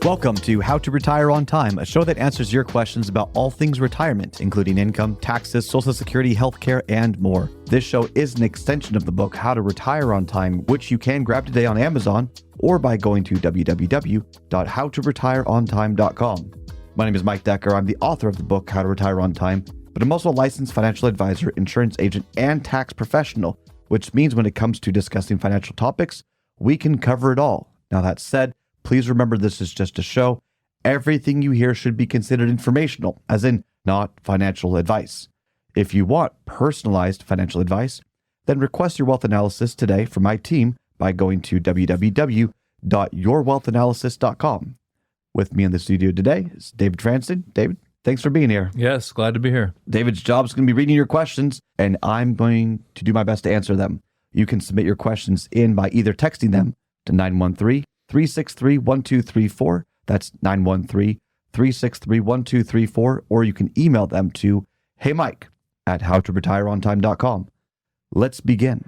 Welcome to How to Retire on Time, a show that answers your questions about all things retirement, including income, taxes, Social Security, healthcare, and more. This show is an extension of the book How to Retire on Time, which you can grab today on Amazon or by going to www.howtoretireontime.com. My name is Mike Decker. I'm the author of the book How to Retire on Time, but I'm also a licensed financial advisor, insurance agent, and tax professional, which means when it comes to discussing financial topics, we can cover it all. Now, that said, please remember this is just a show. Everything you hear should be considered informational, as in not financial advice. If you want personalized financial advice, then request your wealth analysis today from my team by going to www.yourwealthanalysis.com. With me in the studio today is David Franson. David, thanks for being here. Yes, glad to be here. David's job is going to be reading your questions, and I'm going to do my best to answer them. You can submit your questions in by either texting them to 913-363-1234. That's 913-363-1234. Or you can email them to heymike@howtoretireontime.com. Let's begin.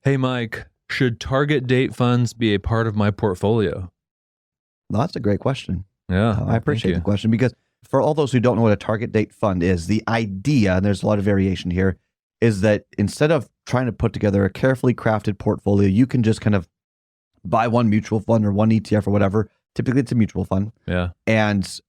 Hey, Mike, should target date funds be a part of my portfolio? Well, that's a great question. Yeah, I appreciate the question because for all those who don't know what a target date fund is, the idea, and there's a lot of variation here, is that instead of trying to put together a carefully crafted portfolio, you can just kind of buy one mutual fund or one ETF or whatever. Typically, it's a mutual fund. Yeah. And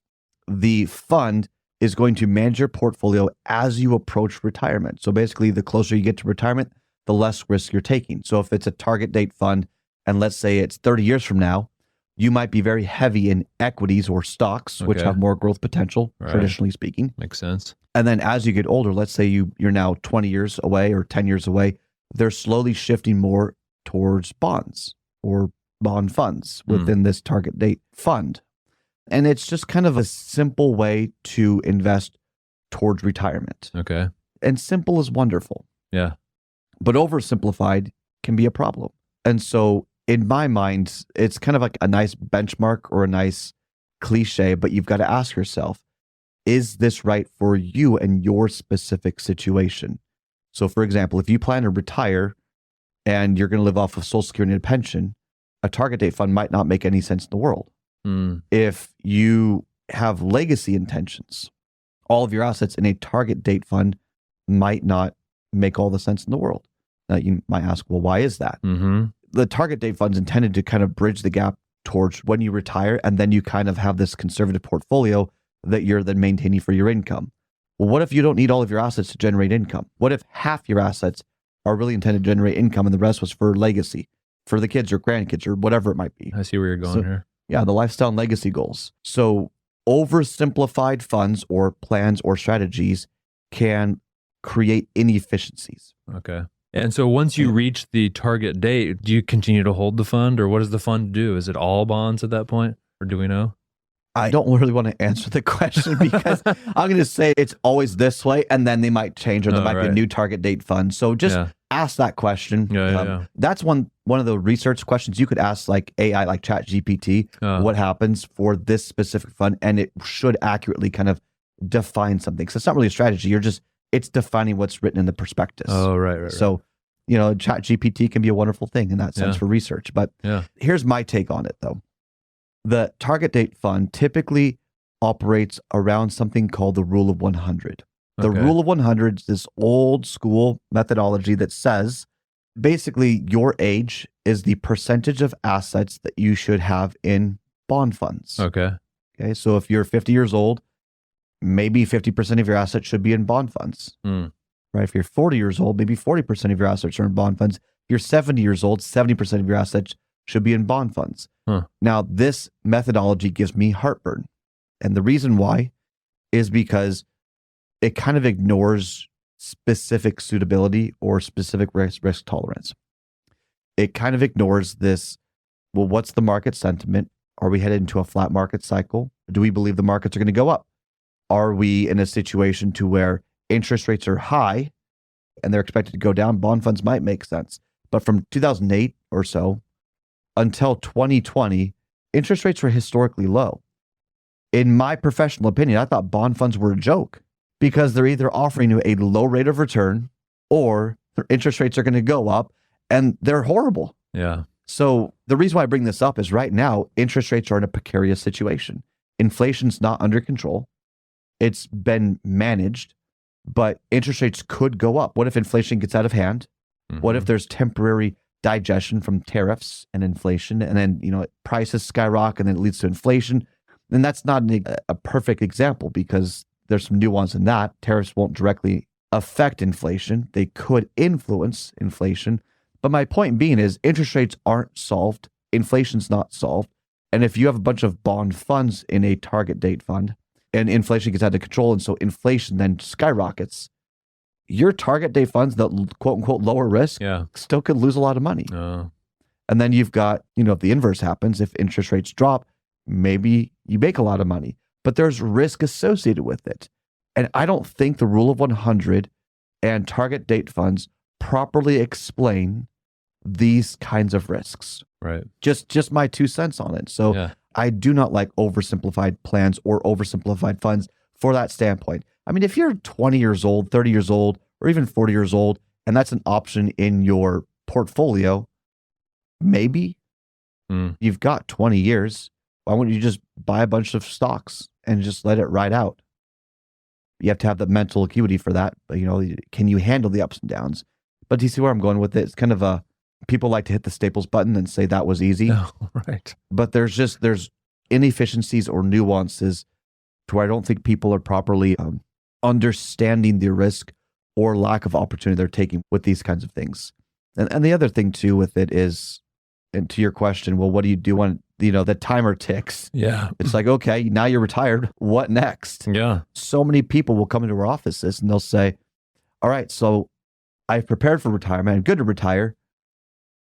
the fund is going to manage your portfolio as you approach retirement. So basically, the closer you get to retirement, the less risk you're taking. So if it's a target date fund, and let's say it's 30 years from now, you might be very heavy in equities or stocks, which have more growth potential, traditionally speaking. Makes sense. And then as you get older, let's say you're now 20 years away or 10 years away, they're slowly shifting more towards bonds or bond funds within this target date fund. And it's just kind of a simple way to invest towards retirement. Okay. And simple is wonderful. Yeah. But oversimplified can be a problem. And so in my mind, it's kind of like a nice benchmark or a nice cliche, but you've got to ask yourself, is this right for you and your specific situation? So for example, if you plan to retire and you're going to live off of Social Security and a pension, a target date fund might not make any sense in the world. If you have legacy intentions, all of your assets in a target date fund might not make all the sense in the world. Now you might ask, well, why is that? The target date fund's intended to kind of bridge the gap towards when you retire, and then you kind of have this conservative portfolio that you're then maintaining for your income. Well, what if you don't need all of your assets to generate income? What if half your assets are really intended to generate income and the rest was for legacy, for the kids or grandkids or whatever it might be? I see where you're going here. Yeah, the lifestyle and legacy goals. So oversimplified funds or plans or strategies can create inefficiencies. Okay. And so once you reach the target date, do you continue to hold the fund, or what does the fund do? Is it all bonds at that point, or do we know? I don't really want to answer the question because I'm going to say it's always this way, and then they might change, or there might be a new target date fund. So just ask that question. That's one of the research questions you could ask, like AI, like ChatGPT. What happens for this specific fund? And it should accurately kind of define something. So it's not really a strategy. It's defining what's written in the prospectus. Oh, right. So, ChatGPT can be a wonderful thing in that sense for research. But here's my take on it, though. The target date fund typically operates around something called the rule of 100. The rule of 100 is this old school methodology that says basically your age is the percentage of assets that you should have in bond funds. Okay. So if you're 50 years old, maybe 50% of your assets should be in bond funds. Right? If you're 40 years old, maybe 40% of your assets are in bond funds. If you're 70 years old, 70% of your assets should be in bond funds. Now, this methodology gives me heartburn. And the reason why is because it kind of ignores specific suitability or specific risk tolerance. It kind of ignores this, well, what's the market sentiment? Are we headed into a flat market cycle? Do we believe the markets are going to go up? Are we in a situation to where interest rates are high and they're expected to go down? Bond funds might make sense. But from 2008 or so until 2020, interest rates were historically low. In my professional opinion, I thought bond funds were a joke because they're either offering you a low rate of return or their interest rates are going to go up and they're horrible. Yeah. So the reason why I bring this up is right now, interest rates are in a precarious situation. Inflation's not under control. It's been managed, but interest rates could go up. What if inflation gets out of hand? What if there's temporary digestion from tariffs and inflation, and then prices skyrocket and then it leads to inflation? And that's not a perfect example because there's some nuance in that. Tariffs won't directly affect inflation. They could influence inflation. But my point being is interest rates aren't solved. Inflation's not solved. And if you have a bunch of bond funds in a target date fund and inflation gets out of control, and so inflation then skyrockets, your target date funds, the quote unquote lower risk, still could lose a lot of money. And then you've got, if the inverse happens, if interest rates drop, maybe you make a lot of money, but there's risk associated with it. And I don't think the rule of 100 and target date funds properly explain these kinds of risks. Right. Just my 2 cents on it. So I do not like oversimplified plans or oversimplified funds for that standpoint. I mean, if you're 20 years old, 30 years old, or even 40 years old, and that's an option in your portfolio, maybe you've got 20 years. Why wouldn't you just buy a bunch of stocks and just let it ride out? You have to have the mental acuity for that. But, can you handle the ups and downs? But do you see where I'm going with it? It's kind of people like to hit the Staples button and say that was easy. Oh, right. But there's inefficiencies or nuances to where I don't think people are properly understanding the risk or lack of opportunity they're taking with these kinds of things. And the other thing too with it is, and to your question, well, what do you do when, the timer ticks? Yeah. It's like, okay, now you're retired. What next? Yeah. So many people will come into our offices and they'll say, all right, so I've prepared for retirement. I'm good to retire.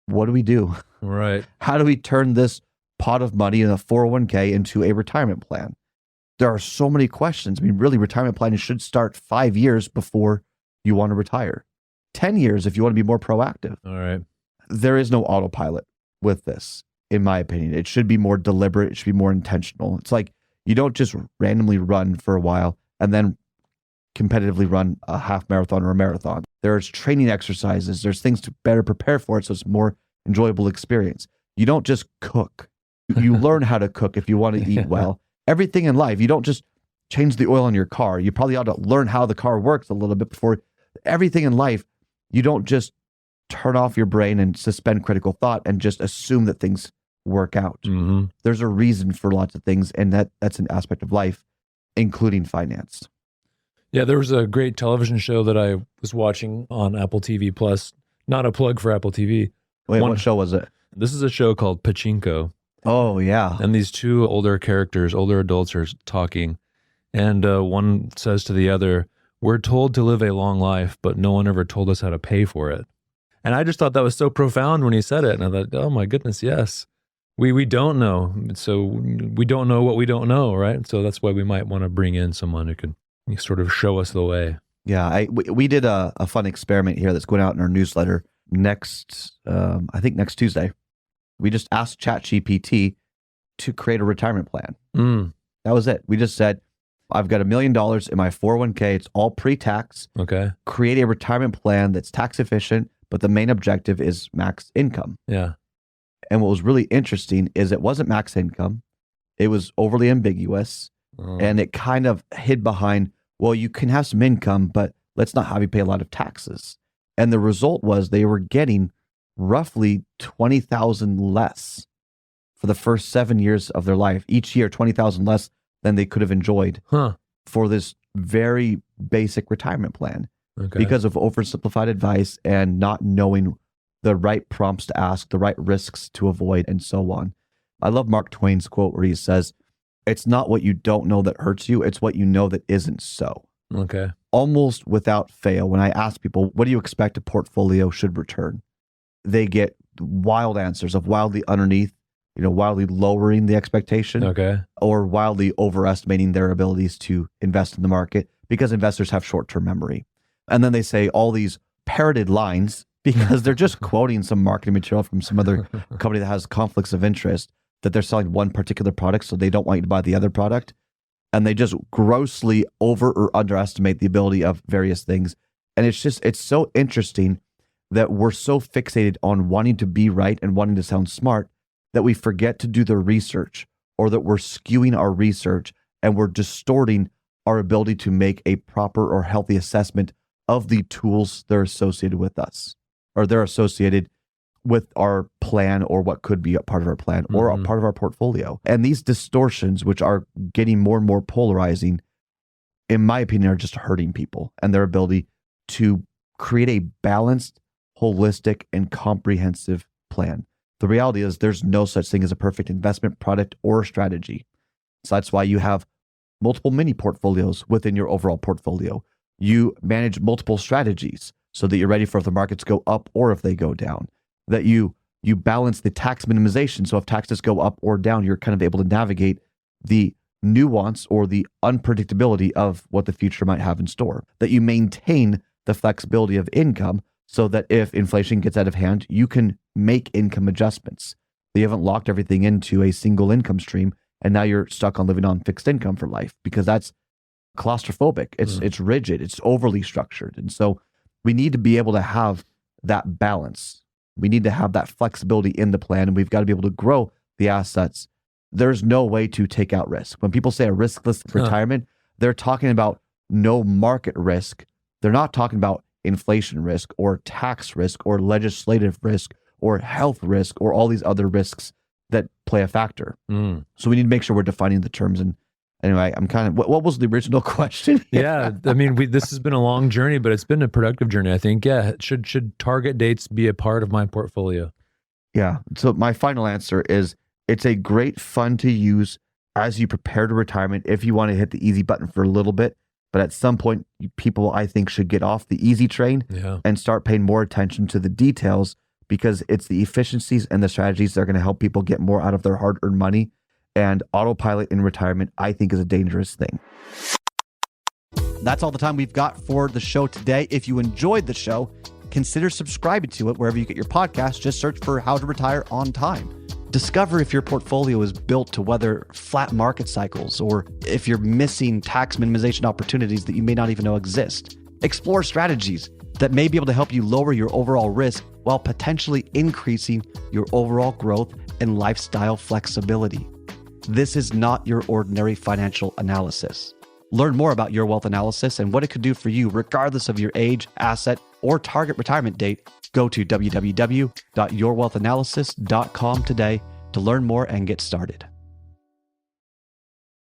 What do we do? Right. How do we turn this pot of money in a 401k into a retirement plan? There are so many questions. I mean, really, retirement planning should start 5 years before you want to retire. 10 years if you want to be more proactive. All right. There is no autopilot with this, in my opinion. It should be more deliberate. It should be more intentional. It's like you don't just randomly run for a while and then competitively run a half marathon or a marathon. There's training exercises. There's things to better prepare for it so it's a more enjoyable experience. You don't just cook. You learn how to cook if you want to eat well. Everything in life, you don't just change the oil in your car. You probably ought to learn how the car works a little bit before. Everything in life, you don't just turn off your brain and suspend critical thought and just assume that things work out. There's a reason for lots of things, and that's an aspect of life, including finance. Yeah, there was a great television show that I was watching on Apple TV Plus. Not a plug for Apple TV. Wait, what show was it? This is a show called Pachinko. Oh, yeah. And these two older adults are talking. And one says to the other, "We're told to live a long life, but no one ever told us how to pay for it." And I just thought that was so profound when he said it. And I thought, oh my goodness, yes. We don't know. So we don't know what we don't know, right? So that's why we might want to bring in someone who can sort of show us the way. Yeah, we did a fun experiment here that's going out in our newsletter next Tuesday. We just asked ChatGPT to create a retirement plan. That was it. We just said, I've got $1 million in my 401k. It's all pre-tax. Okay. Create a retirement plan that's tax efficient, but the main objective is max income. Yeah. And what was really interesting is it wasn't max income. It was overly ambiguous. And it kind of hid behind, well, you can have some income, but let's not have you pay a lot of taxes. And the result was they were getting roughly $20,000 less for the first 7 years of their life. Each year, $20,000 less than they could have enjoyed for this very basic retirement plan because of oversimplified advice and not knowing the right prompts to ask, the right risks to avoid, and so on. I love Mark Twain's quote where he says, "It's not what you don't know that hurts you, it's what you know that isn't so." Okay. Almost without fail, when I ask people, what do you expect a portfolio should return? They get wild answers of wildly underneath, wildly lowering the expectation, or wildly overestimating their abilities to invest in the market because investors have short-term memory. And then they say all these parroted lines because they're just quoting some marketing material from some other company that has conflicts of interest, that they're selling one particular product, so they don't want you to buy the other product. And they just grossly over or underestimate the ability of various things. And it's so interesting that we're so fixated on wanting to be right and wanting to sound smart that we forget to do the research, or that we're skewing our research and we're distorting our ability to make a proper or healthy assessment of the tools that are associated with us, or they're associated with our plan, or what could be a part of our plan, or a part of our portfolio. And these distortions, which are getting more and more polarizing, in my opinion, are just hurting people and their ability to create a balanced, holistic, and comprehensive plan. The reality is there's no such thing as a perfect investment product or strategy. So that's why you have multiple mini portfolios within your overall portfolio. You manage multiple strategies so that you're ready for if the markets go up or if they go down. That you balance the tax minimization. So if taxes go up or down, you're kind of able to navigate the nuance or the unpredictability of what the future might have in store. That you maintain the flexibility of income so that if inflation gets out of hand, you can make income adjustments. That you haven't locked everything into a single income stream and now you're stuck on living on fixed income for life, because that's claustrophobic. It's rigid. It's overly structured. And so we need to be able to have that balance. We need to have that flexibility in the plan, and we've got to be able to grow the assets. There's no way to take out risk. When people say a riskless retirement, they're talking about no market risk. They're not talking about inflation risk or tax risk or legislative risk or health risk or all these other risks that play a factor. So we need to make sure we're defining the terms. And anyway, I'm kind of, what was the original question? Yeah. I mean, this has been a long journey, but it's been a productive journey, I think. Yeah. Should target dates be a part of my portfolio? Yeah. So my final answer is it's a great fund to use as you prepare to retirement if you want to hit the easy button for a little bit. But at some point, people, I think, should get off the easy train and start paying more attention to the details, because it's the efficiencies and the strategies that are going to help people get more out of their hard-earned money. And autopilot in retirement, I think, is a dangerous thing. That's all the time we've got for the show today. If you enjoyed the show, consider subscribing to it wherever you get your podcasts. Just search for How to Retire on Time. Discover if your portfolio is built to weather flat market cycles, or if you're missing tax minimization opportunities that you may not even know exist. Explore strategies that may be able to help you lower your overall risk while potentially increasing your overall growth and lifestyle flexibility. This is not your ordinary financial analysis. Learn more about Your Wealth Analysis and what it could do for you regardless of your age, asset, or target retirement date. Go to www.yourwealthanalysis.com today to learn more and get started.